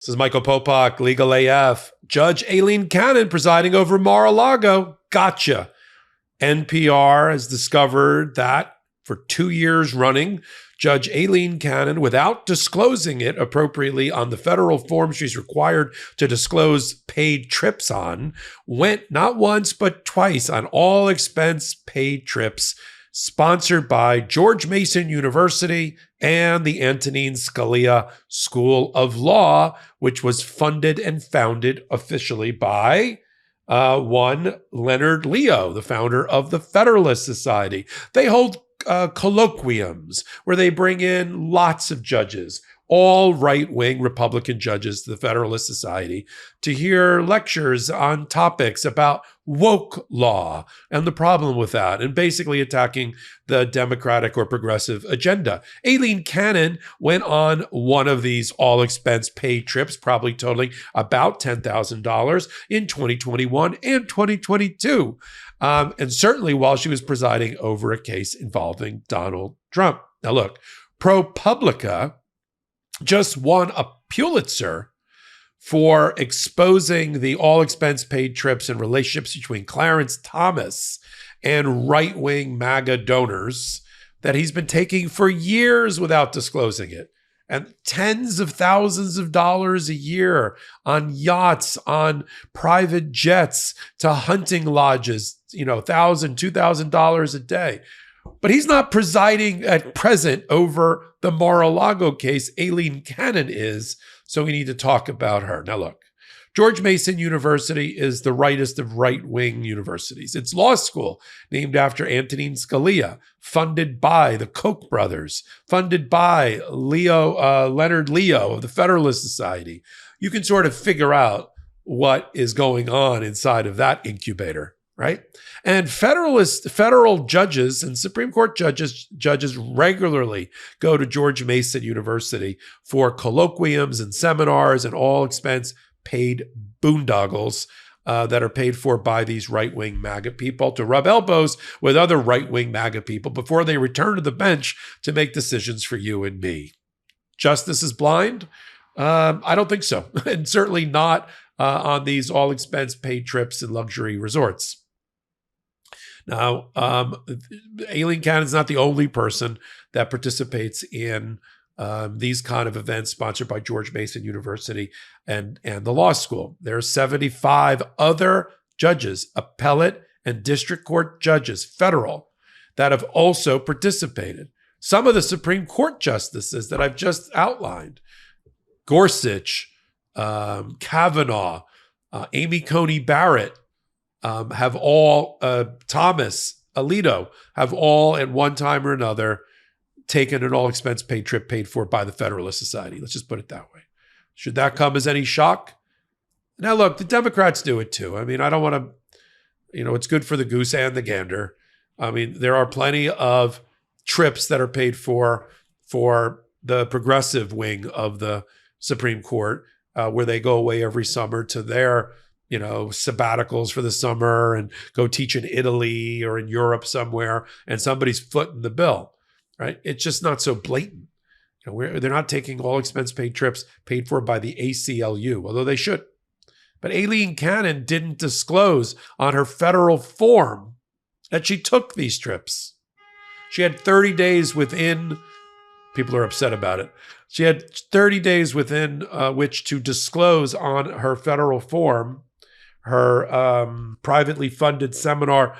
This is Michael Popok, Legal AF. Judge Aileen Cannon presiding over Mar-a-Lago. Gotcha. NPR has discovered that for 2 years running, Judge Aileen Cannon, without disclosing it appropriately on the federal form she's required to disclose paid trips on, went not once but twice on all expense paid trips sponsored by George Mason University and the Antonin Scalia School of Law, which was funded and founded officially by one Leonard Leo, the founder of the Federalist Society. They hold colloquiums where they bring in lots of judges, all right-wing Republican judges to the Federalist Society, to hear lectures on topics about woke law and the problem with that, and basically attacking the Democratic or progressive agenda. Aileen Cannon went on one of these all-expense-paid trips, probably totaling about $10,000 in 2021 and 2022, and certainly while she was presiding over a case involving Donald Trump. Now look, ProPublica just won a Pulitzer for exposing the all-expense-paid trips and relationships between Clarence Thomas and right-wing MAGA donors that he's been taking for years without disclosing it. And tens of thousands of dollars a year on yachts, on private jets, to hunting lodges, $1,000, $2,000 a day. But he's not presiding at present over the Mar-a-Lago case. Aileen Cannon is, so we need to talk about her. Now look, George Mason University is the rightest of right-wing universities. It's law school named after Antonin Scalia, funded by the Koch brothers, funded by Leonard Leo of the Federalist Society. You can sort of figure out what is going on inside of that incubator, right? And federal judges and Supreme Court judges regularly go to George Mason University for colloquiums and seminars and all expense paid boondoggles that are paid for by these right-wing MAGA people to rub elbows with other right-wing MAGA people before they return to the bench to make decisions for you and me. Justice is blind? I don't think so. And certainly not on these all expense paid trips and luxury resorts. Now, Aileen Cannon is not the only person that participates in these kind of events sponsored by George Mason University and the law school. There are 75 other judges, appellate and district court judges, federal, that have also participated. Some of the Supreme Court justices that I've just outlined, Gorsuch, Kavanaugh, Amy Coney Barrett, have all, Thomas, Alito, have all at one time or another taken an all-expense paid trip paid for by the Federalist Society. Let's just put it that way. Should that come as any shock? Now, look, the Democrats do it too. I mean, I don't want to, it's good for the goose and the gander. I mean, there are plenty of trips that are paid for the progressive wing of the Supreme Court, where they go away every summer to their sabbaticals for the summer and go teach in Italy or in Europe somewhere, and somebody's footing the bill, right? It's just not so blatant. They're not taking all expense paid trips paid for by the ACLU, although they should. But Aileen Cannon didn't disclose on her federal form that she took these trips. She had 30 days within, people are upset about it. She had 30 days within which to disclose on her federal form her privately funded seminar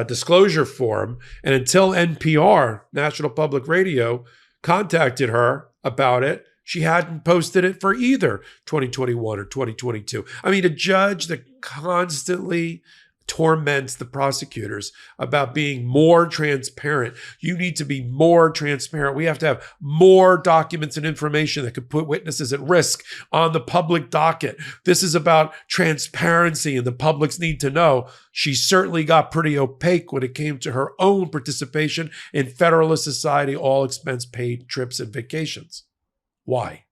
disclosure form. And until NPR, National Public Radio, contacted her about it, she hadn't posted it for either 2021 or 2022. I mean, a judge that constantly torments the prosecutors about being more transparent. You need to be more transparent. We have to have more documents and information that could put witnesses at risk on the public docket. This is about transparency and the public's need to know. She certainly got pretty opaque when it came to her own participation in Federalist Society all expense paid trips and vacations. Why?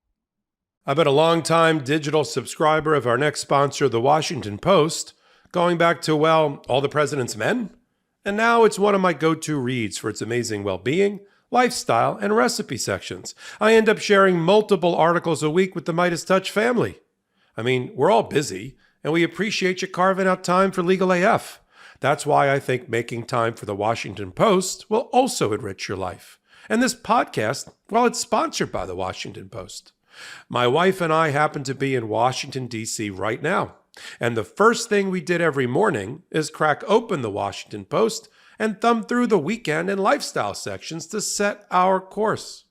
I've been a longtime digital subscriber of our next sponsor, The Washington Post, going back to, All the President's Men. And now it's one of my go-to reads for its amazing well-being, lifestyle, and recipe sections. I end up sharing multiple articles a week with the MeidasTouch family. I mean, we're all busy, and we appreciate you carving out time for Legal AF. That's why I think making time for the Washington Post will also enrich your life. And this podcast, well, it's sponsored by the Washington Post. My wife and I happen to be in Washington, D.C. right now. And the first thing we did every morning is crack open the Washington Post and thumb through the weekend and lifestyle sections to set our course.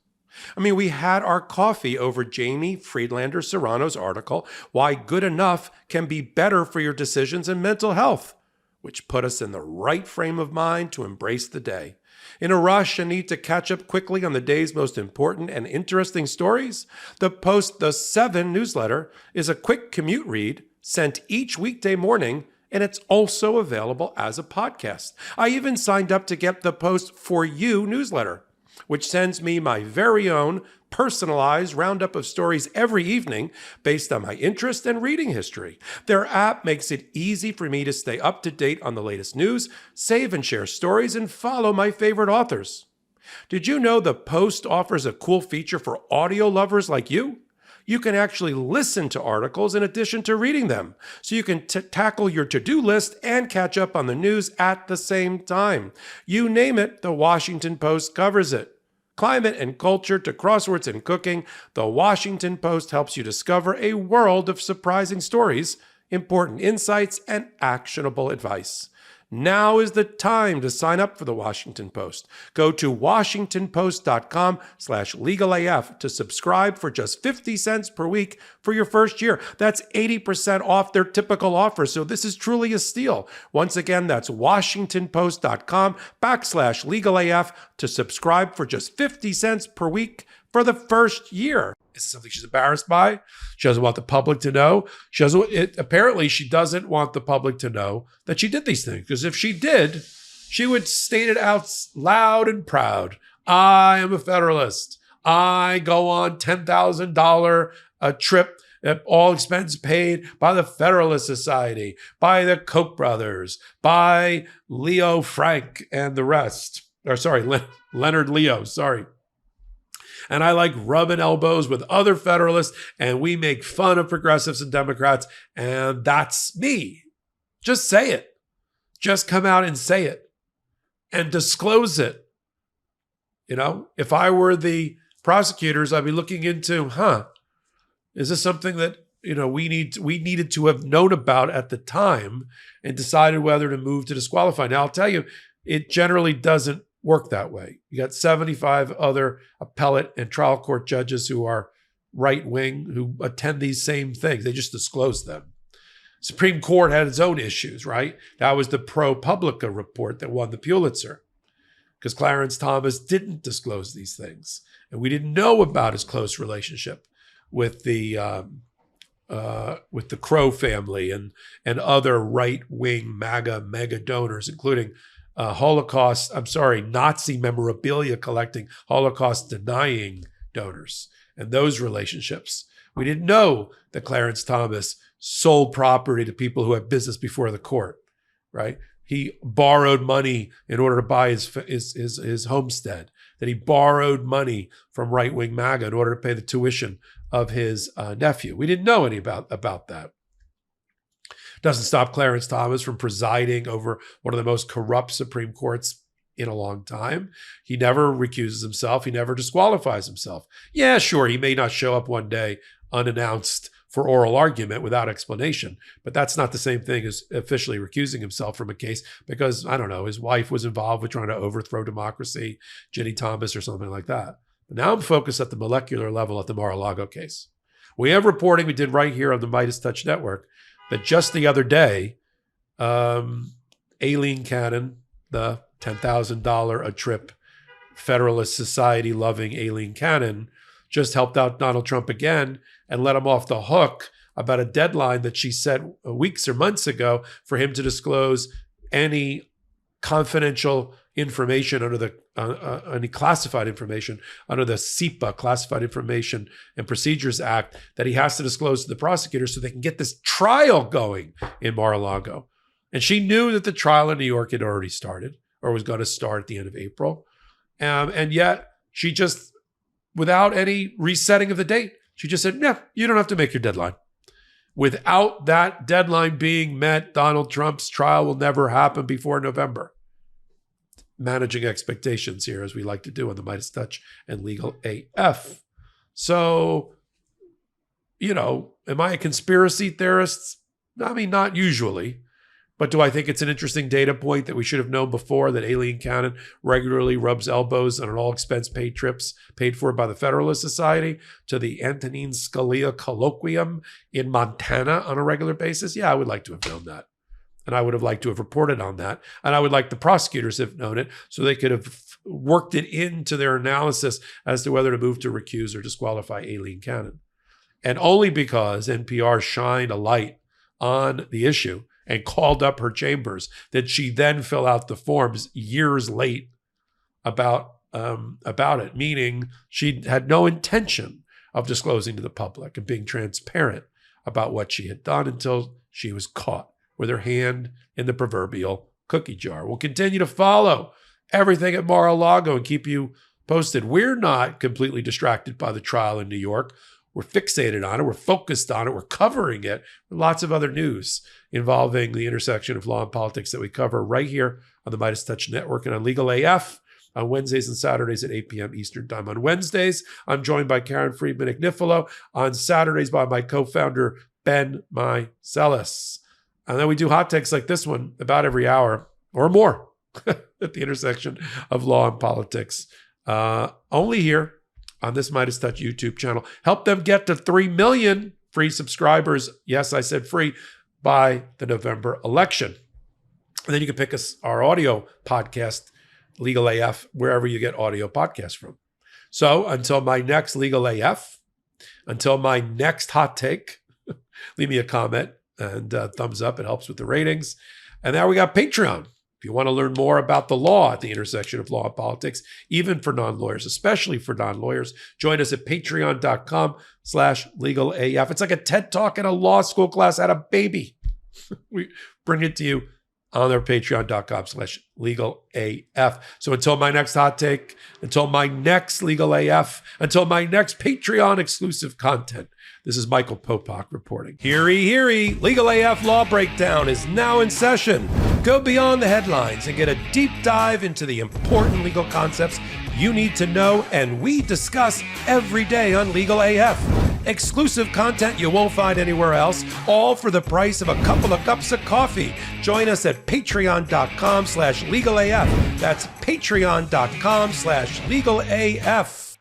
I mean, we had our coffee over Jamie Friedlander Serrano's article, Why Good Enough Can Be Better for Your Decisions and Mental Health, which put us in the right frame of mind to embrace the day. In a rush and need to catch up quickly on the day's most important and interesting stories, the Post The 7 newsletter is a quick commute read sent each weekday morning, and it's also available as a podcast. I even signed up to get the Post For You newsletter, which sends me my very own personalized roundup of stories every evening based on my interest and reading history. Their app makes it easy for me to stay up to date on the latest news, save and share stories, and follow my favorite authors. Did you know the Post offers a cool feature for audio lovers like you? You can actually listen to articles in addition to reading them, so you can tackle your to-do list and catch up on the news at the same time. You name it, the Washington Post covers it. Climate and culture to crosswords and cooking, the Washington Post helps you discover a world of surprising stories, important insights, and actionable advice. Now is the time to sign up for the Washington Post. Go to washingtonpost.com/legalaf to subscribe for just 50 cents per week for your first year. That's 80% off their typical offer, so this is truly a steal. Once again, that's washingtonpost.com/legalaf to subscribe for just 50 cents per week for the first year. Is this something she's embarrassed by? She doesn't want the public to know. Apparently, she doesn't want the public to know that she did these things. Because if she did, she would state it out loud and proud. I am a Federalist. I go on $10,000 a trip at all expense paid by the Federalist Society, by the Koch brothers, by Leo Frank and the rest. Leonard Leo, sorry. And I like rubbing elbows with other Federalists, and we make fun of progressives and Democrats, and that's me. Just say it. Just come out and say it and disclose it. You know, if I were the prosecutors, I'd be looking into, is this something that, you know, we needed to have known about at the time and decided whether to move to disqualify. Now, I'll tell you, it generally doesn't work that way. You got 75 other appellate and trial court judges who are right-wing who attend these same things. They just disclose them. Supreme Court had its own issues, right? That was the ProPublica report that won the Pulitzer because Clarence Thomas didn't disclose these things. And we didn't know about his close relationship with the Crow family and other right-wing mega donors, including Nazi memorabilia collecting, Holocaust denying donors and those relationships. We didn't know that Clarence Thomas sold property to people who had business before the court, right? He borrowed money in order to buy his homestead, that he borrowed money from right-wing MAGA in order to pay the tuition of his nephew. We didn't know any about that. Doesn't stop Clarence Thomas from presiding over one of the most corrupt Supreme Courts in a long time. He never recuses himself. He never disqualifies himself. Yeah, sure, he may not show up one day unannounced for oral argument without explanation, but that's not the same thing as officially recusing himself from a case because, I don't know, his wife was involved with trying to overthrow democracy, Ginny Thomas or something like that. But now I'm focused at the molecular level at the Mar-a-Lago case. We have reporting we did right here on the MeidasTouch Network that just the other day, Aileen Cannon, the $10,000 a trip Federalist Society loving Aileen Cannon, just helped out Donald Trump again and let him off the hook about a deadline that she set weeks or months ago for him to disclose any confidential information under the any classified information under the SIPA, Classified Information and Procedures Act, that he has to disclose to the prosecutors so they can get this trial going in Mar-a-Lago. And she knew that the trial in New York had already started or was going to start at the end of April. And yet She just, without any resetting of the date, she just said, "Yeah, you don't have to make your deadline." Without that deadline being met, Donald Trump's trial will never happen before November. Managing expectations here, as we like to do on the MeidasTouch and Legal AF. So, am I a conspiracy theorist? I mean, not usually. But do I think it's an interesting data point that we should have known before that Aileen Cannon regularly rubs elbows on an all-expense paid trips paid for by the Federalist Society to the Antonin Scalia colloquium in Montana on a regular basis? Yeah, I would like to have known that. And I would have liked to have reported on that. And I would like the prosecutors to have known it so they could have worked it into their analysis as to whether to move to recuse or disqualify Aileen Cannon. And only because NPR shined a light on the issue and called up her chambers did she then fill out the forms years late about it, meaning she had no intention of disclosing to the public and being transparent about what she had done until she was caught with her hand in the proverbial cookie jar. We'll continue to follow everything at Mar-a-Lago and keep you posted. We're not completely distracted by the trial in New York. We're fixated on it. We're focused on it. We're covering it. Lots of other news involving the intersection of law and politics that we cover right here on the MeidasTouch Network and on Legal AF on Wednesdays and Saturdays at 8 p.m. Eastern Time. On Wednesdays, I'm joined by Karen Friedman-Agnifilo. On Saturdays, by my co-founder, Ben Meiselas. And then we do hot takes like this one about every hour or more at the intersection of law and politics. Only here on this MeidasTouch YouTube channel. Help them get to 3 million free subscribers. Yes, I said free, by the November election. And then you can pick our audio podcast, Legal AF, wherever you get audio podcasts from. So until my next Legal AF, until my next hot take, leave me a comment and thumbs up. It helps with the ratings. And now we got Patreon. If you want to learn more about the law at the intersection of law and politics, even for non-lawyers, especially for non-lawyers, join us at patreon.com/legalaf. It's like a TED Talk in a law school class at a baby. We bring it to you on our patreon.com/legalaf. So until my next hot take, until my next Legal AF, until my next Patreon exclusive content, this is Michael Popok reporting. Heary, heary, Legal AF Law Breakdown is now in session. Go beyond the headlines and get a deep dive into the important legal concepts you need to know, and we discuss every day on Legal AF. Exclusive content you won't find anywhere else, all for the price of a couple of cups of coffee. Join us at patreon.com/legalaf. That's patreon.com/legalaf.